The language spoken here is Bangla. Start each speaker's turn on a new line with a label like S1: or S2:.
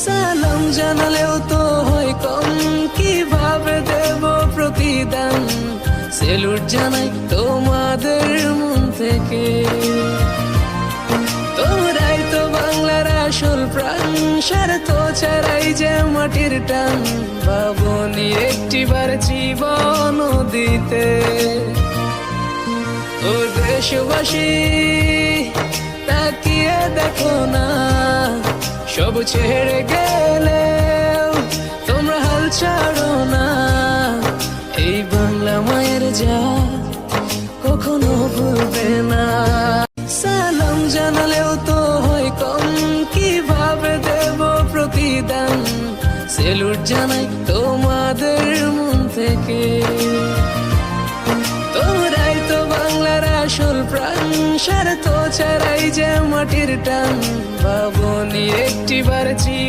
S1: সালাম জানালেও তো হয় কম, কিভাবে দেব প্রতিদান। সেলুট জানাই তোমাদের মন থেকে, তোমরাই তো বাংলার আসল প্রাণ। স্বার্থ ছাড়াই যে মাটির টান, ভাবনি একটিবার জীবন দিতে। ও দেশবাসী তাকিয়ে দেখো না, সব ছেড়ে গেলেও তোমরা হাল ছাড়ো না। এই বাংলা মায়ের জাত কখনো ভুলবে না। সালাম জানালেও তো হয় কম, কিভাবে দেব প্রতিদান। সেলুট জানাই তোমাদের মন থেকে, তোমরাই তো বাংলার আসল প্রাণ। স্বার্থ ছাড়াই যে মাটির টান, ভাবনি একটিবার